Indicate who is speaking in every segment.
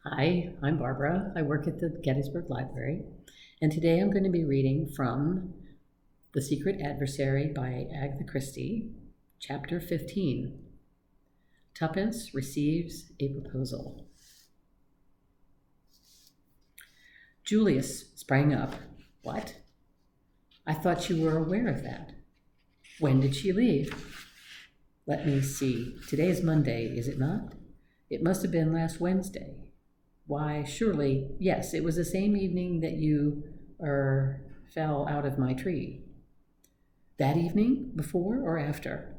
Speaker 1: Hi, I'm Barbara. I work at the Gettysburg Library, and today I'm going to be reading from The Secret Adversary by Agatha Christie, Chapter 15. Tuppence receives a proposal. Julius sprang up. What? I thought you were aware of that. When did she leave? Let me see. Today is Monday, is it not? It must have been last Wednesday. Why, surely, yes, it was the same evening that you, fell out of my tree. That evening? Before or after?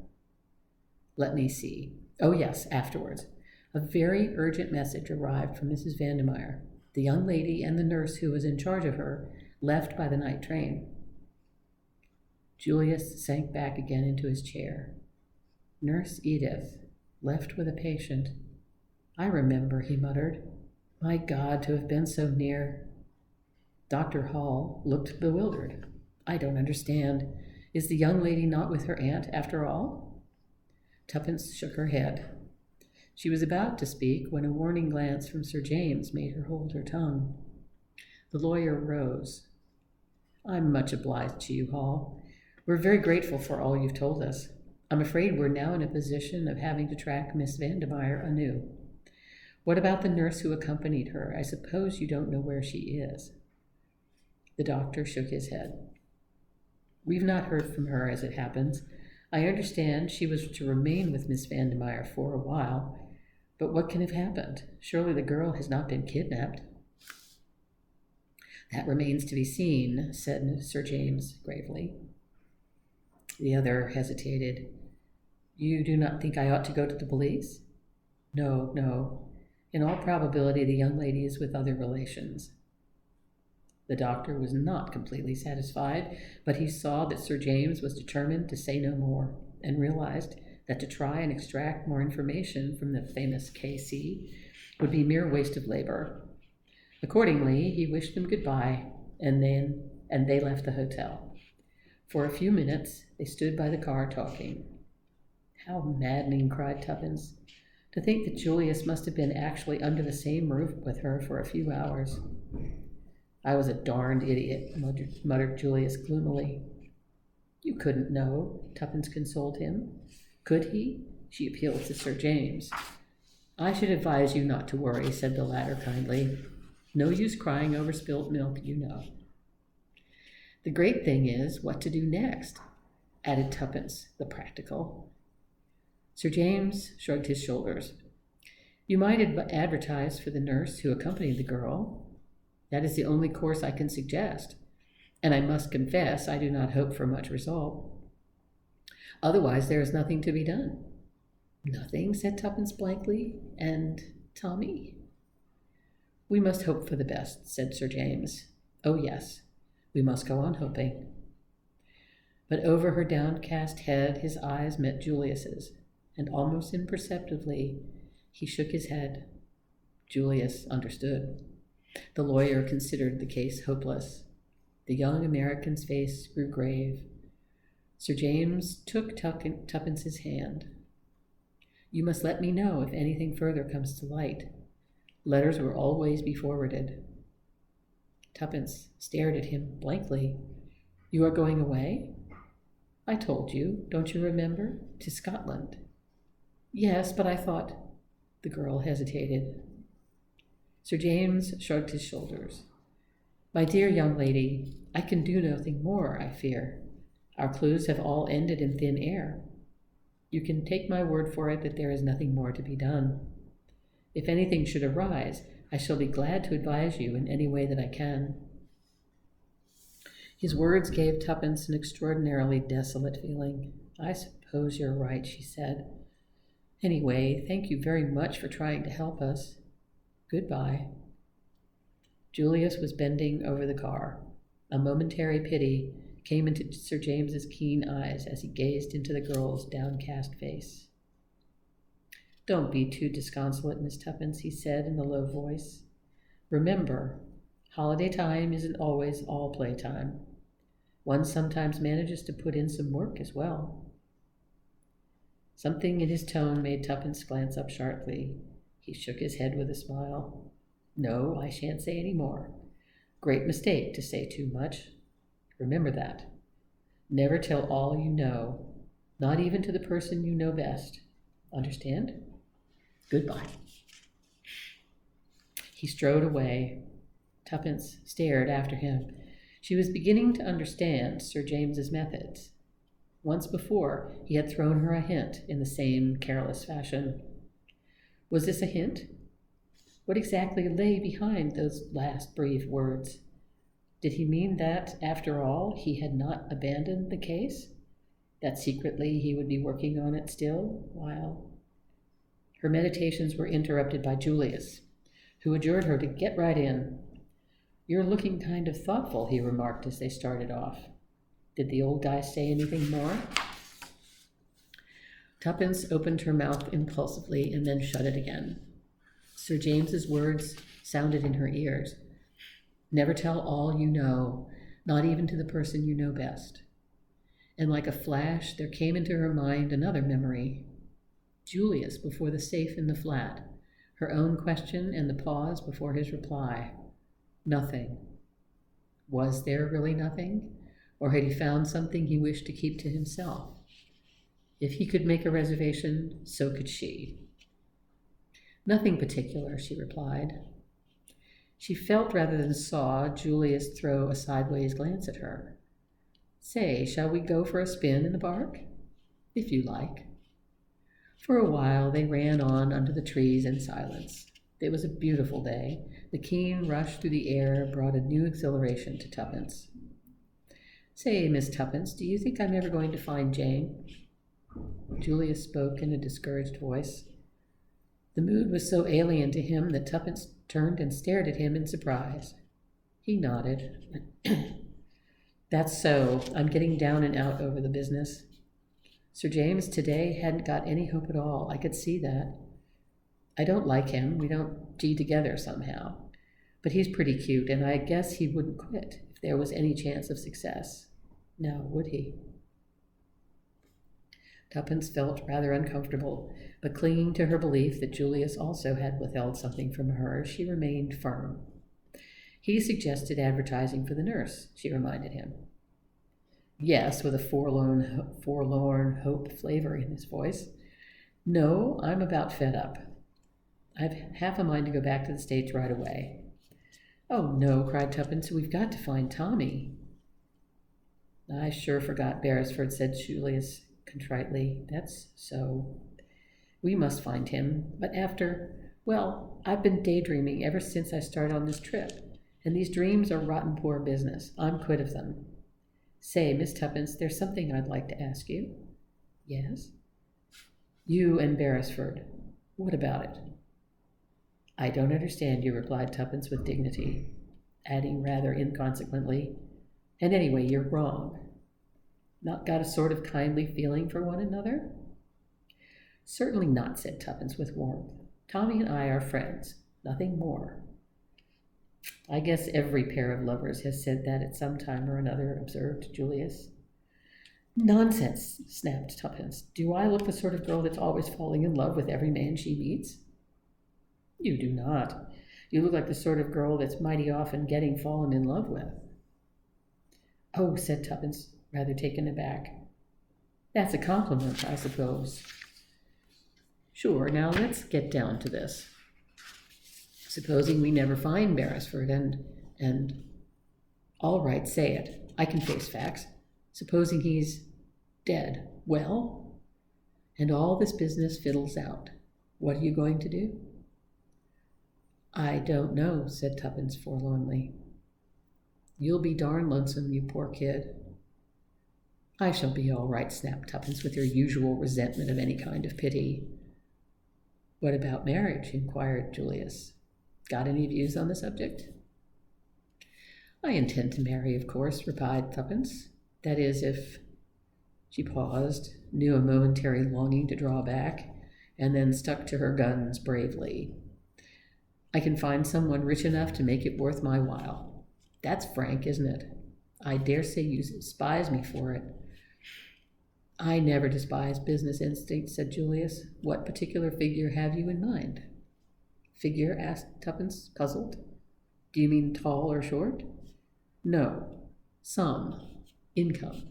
Speaker 1: Let me see. Oh, yes, afterwards. A very urgent message arrived from Mrs. Vandermeyer. The young lady and the nurse who was in charge of her left by the night train. Julius sank back again into his chair. Nurse Edith, left with a patient. I remember, he muttered. My God, to have been so near. Dr. Hall looked bewildered. I don't understand. Is the young lady not with her aunt after all? Tuppence shook her head. She was about to speak when a warning glance from Sir James made her hold her tongue. The lawyer rose. I'm much obliged to you, Hall. We're very grateful for all you've told us. I'm afraid we're now in a position of having to track Miss Vandermeyer anew. What about the nurse who accompanied her? I suppose you don't know where she is. The doctor shook his head. We've not heard from her, as it happens. I understand she was to remain with Miss Vandermeyer for a while, but what can have happened? Surely the girl has not been kidnapped. That remains to be seen, said Sir James gravely. The other hesitated. You do not think I ought to go to the police? No. In all probability, the young lady is with other relations. The doctor was not completely satisfied, but he saw that Sir James was determined to say no more, and realized that to try and extract more information from the famous K.C. would be mere waste of labor. Accordingly, he wished them goodbye, and they left the hotel. For a few minutes, they stood by the car talking. How maddening, cried Tuppence. To think that Julius must have been actually under the same roof with her for a few hours. I was a darned idiot, muttered Julius gloomily. You couldn't know, Tuppence consoled him. Could he? She appealed to Sir James. I should advise you not to worry, said the latter kindly. No use crying over spilt milk, you know. The great thing is what to do next, added Tuppence, the practical. Sir James shrugged his shoulders. You might advertise for the nurse who accompanied the girl. That is the only course I can suggest, and I must confess I do not hope for much result. Otherwise, there is nothing to be done. Nothing, said Tuppence blankly. And Tommy? We must hope for the best, said Sir James. Oh, yes, we must go on hoping. But over her downcast head his eyes met Julius's, and almost imperceptibly he shook his head. Julius understood. The lawyer considered the case hopeless. The young American's face grew grave. Sir James took Tuppence's hand. You must let me know if anything further comes to light. Letters will always be forwarded. Tuppence stared at him blankly. You are going away? I told you, don't you remember? To Scotland. Yes, but I thought... The girl hesitated. Sir James shrugged his shoulders. My dear young lady, I can do nothing more, I fear. Our clues have all ended in thin air. You can take my word for it that there is nothing more to be done. If anything should arise, I shall be glad to advise you in any way that I can. His words gave Tuppence an extraordinarily desolate feeling. I suppose you're right, she said. Anyway, thank you very much for trying to help us. Goodbye. Julius was bending over the car. A momentary pity came into Sir James's keen eyes as he gazed into the girl's downcast face. Don't be too disconsolate, Miss Tuppence, he said in a low voice. Remember, holiday time isn't always all playtime. One sometimes manages to put in some work as well. Something in his tone made Tuppence glance up sharply. He shook his head with a smile. No, I shan't say any more. Great mistake to say too much. Remember that. Never tell all you know, not even to the person you know best. Understand? Goodbye. He strode away. Tuppence stared after him. She was beginning to understand Sir James's methods. Once before, he had thrown her a hint in the same careless fashion. Was this a hint? What exactly lay behind those last brief words? Did he mean that, after all, he had not abandoned the case? That secretly he would be working on it still, while... Her meditations were interrupted by Julius, who adjured her to get right in. "You're looking kind of thoughtful," he remarked as they started off. "Did the old guy say anything more?" Tuppence opened her mouth impulsively and then shut it again. Sir James's words sounded in her ears. Never tell all you know, not even to the person you know best. And like a flash, there came into her mind another memory. Julius before the safe in the flat, her own question and the pause before his reply. Nothing. Was there really nothing? Or had he found something he wished to keep to himself? If he could make a reservation, so could she. Nothing particular, she replied. She felt rather than saw Julius throw a sideways glance at her. Say, shall we go for a spin in the park? If you like. For a while they ran on under the trees in silence. It was a beautiful day. The keen rush through the air brought a new exhilaration to Tuppence. Say, Miss Tuppence, do you think I'm ever going to find Jane? Julius spoke in a discouraged voice. The mood was so alien to him that Tuppence turned and stared at him in surprise. He nodded. That's so. I'm getting down and out over the business. Sir James today hadn't got any hope at all. I could see that. I don't like him. We don't gee together somehow. But he's pretty cute, and I guess he wouldn't quit if there was any chance of success. Now, would he? Tuppence felt rather uncomfortable, but clinging to her belief that Julius also had withheld something from her, she remained firm. He suggested advertising for the nurse, she reminded him. Yes, with a forlorn hope flavor in his voice. No, I'm about fed up. I've half a mind to go back to the States right away. Oh, no, cried Tuppence, we've got to find Tommy. I sure forgot Beresford, said Julius contritely. That's so. We must find him, but well, I've been daydreaming ever since I started on this trip, and these dreams are rotten poor business. I'm quit of them. Say, Miss Tuppence, there's something I'd like to ask you. Yes? You and Beresford. What about it? I don't understand you, replied Tuppence with dignity, adding rather inconsequently, and anyway, you're wrong. Not got a sort of kindly feeling for one another? Certainly not, said Tuppence with warmth. Tommy and I are friends, nothing more. I guess every pair of lovers has said that at some time or another, observed Julius. Nonsense, snapped Tuppence. Do I look the sort of girl that's always falling in love with every man she meets? You do not. You look like the sort of girl that's mighty often getting fallen in love with. Oh, said Tuppence, rather taken aback. That's a compliment, I suppose. Sure, now let's get down to this. Supposing we never find Beresford and all right, say it. I can face facts. Supposing he's dead. Well, and all this business fiddles out. What are you going to do? I don't know, said Tuppence forlornly. You'll be darn lonesome, you poor kid. I shall be all right, snapped Tuppence with her usual resentment of any kind of pity. What about marriage? Inquired Julius. Got any views on the subject? I intend to marry, of course, replied Tuppence. That is, if... She paused, knew a momentary longing to draw back, and then stuck to her guns bravely. I can find someone rich enough to make it worth my while. That's frank, isn't it? I dare say you despise me for it. I never despise business instincts, said Julius. What particular figure have you in mind? Figure? Asked Tuppence, puzzled. Do you mean tall or short? No. Sum. Income.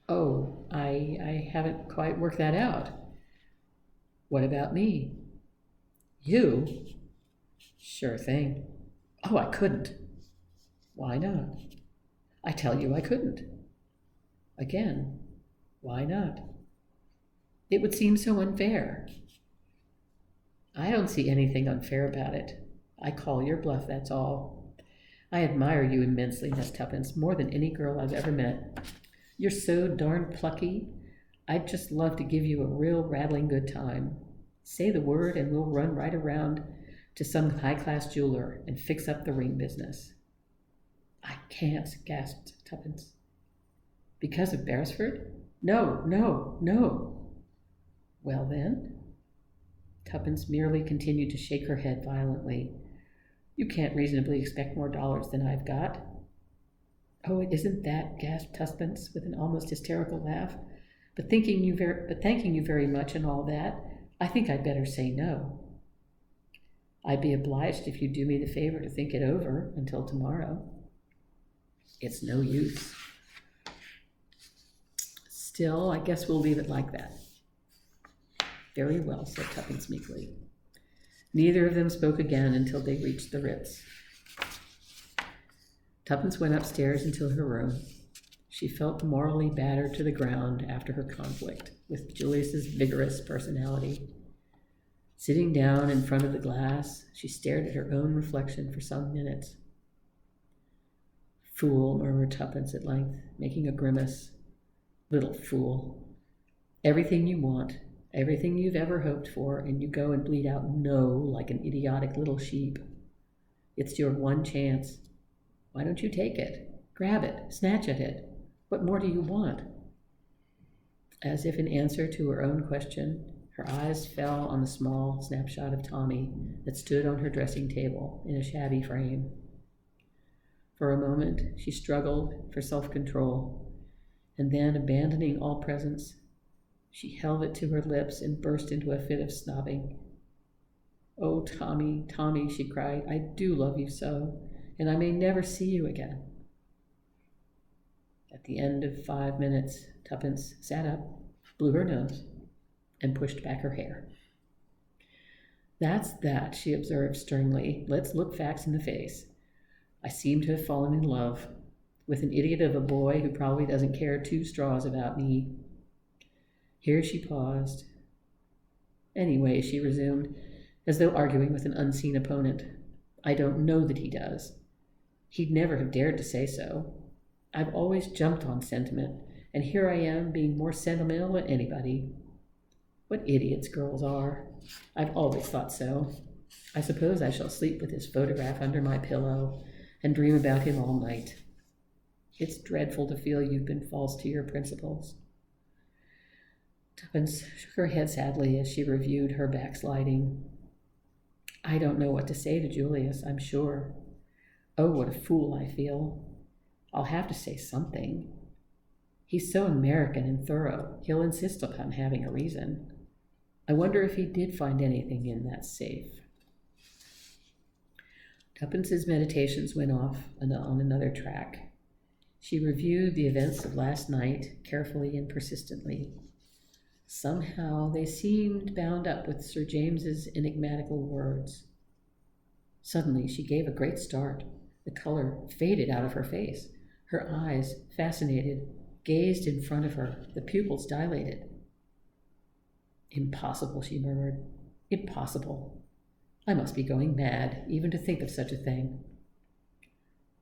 Speaker 1: Oh, I haven't quite worked that out. What about me? You? Sure thing. Oh, I couldn't. Why not? I tell you I couldn't. Again, why not? It would seem so unfair. I don't see anything unfair about it. I call your bluff, that's all. I admire you immensely, Miss Tuppence, more than any girl I've ever met. You're so darn plucky. I'd just love to give you a real rattling good time. Say the word and we'll run right around to some high-class jeweler and fix up the ring business. I can't, gasped Tuppence. Because of Beresford? No, no, no. Well then? Tuppence merely continued to shake her head violently. You can't reasonably expect more dollars than I've got. Oh, it isn't that, gasped Tuppence with an almost hysterical laugh. But thanking you very much and all that, I think I'd better say no. I'd be obliged if you'd do me the favor to think it over until tomorrow. It's no use. Still, I guess we'll leave it like that. Very well, said Tuppence meekly. Neither of them spoke again until they reached the Ritz. Tuppence went upstairs into her room. She felt morally battered to the ground after her conflict with Julius's vigorous personality. Sitting down in front of the glass, she stared at her own reflection for some minutes. Fool, murmured Tuppence at length, making a grimace. Little fool. Everything you want, everything you've ever hoped for, and you go and bleed out no like an idiotic little sheep. It's your one chance. Why don't you take it? Grab it, snatch at it. What more do you want? As if in answer to her own question, her eyes fell on the small snapshot of Tommy that stood on her dressing table in a shabby frame. For a moment, she struggled for self-control, and then, abandoning all presence, she held it to her lips and burst into a fit of sobbing. Oh, Tommy, Tommy, she cried, I do love you so, and I may never see you again. At the end of 5 minutes, Tuppence sat up, blew her nose, and pushed back her hair. That's that, she observed sternly. Let's look facts in the face. I seem to have fallen in love with an idiot of a boy who probably doesn't care 2 straws about me. Here she paused. Anyway, she resumed, as though arguing with an unseen opponent, I don't know that he does. He'd never have dared to say so. I've always jumped on sentiment, and here I am being more sentimental than anybody. What idiots girls are. I've always thought so. I suppose I shall sleep with his photograph under my pillow and dream about him all night. It's dreadful to feel you've been false to your principles. Tuppence shook her head sadly as she reviewed her backsliding. I don't know what to say to Julius, I'm sure. Oh, what a fool I feel. I'll have to say something. He's so American and thorough, he'll insist upon having a reason. I wonder if he did find anything in that safe. Tuppence's meditations went off on another track. She reviewed the events of last night carefully and persistently. Somehow they seemed bound up with Sir James's enigmatical words. Suddenly she gave a great start. The color faded out of her face. Her eyes, fascinated, gazed in front of her, the pupils dilated. Impossible, she murmured. Impossible. I must be going mad, even to think of such a thing.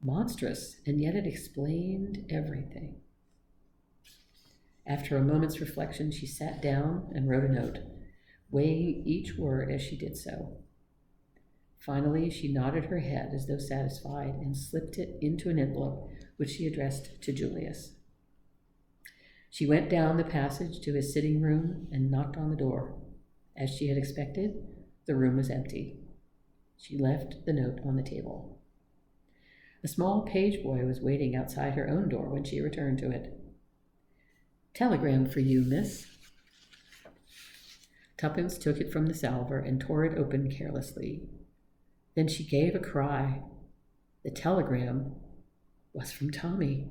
Speaker 1: Monstrous, and yet it explained everything. After a moment's reflection, she sat down and wrote a note, weighing each word as she did so. Finally, she nodded her head as though satisfied and slipped it into an envelope which she addressed to Julius. She went down the passage to his sitting room and knocked on the door. As she had expected, the room was empty. She left the note on the table. A small page boy was waiting outside her own door when she returned to it. Telegram for you, miss. Tuppence took it from the salver and tore it open carelessly. Then she gave a cry. The telegram was from Tommy.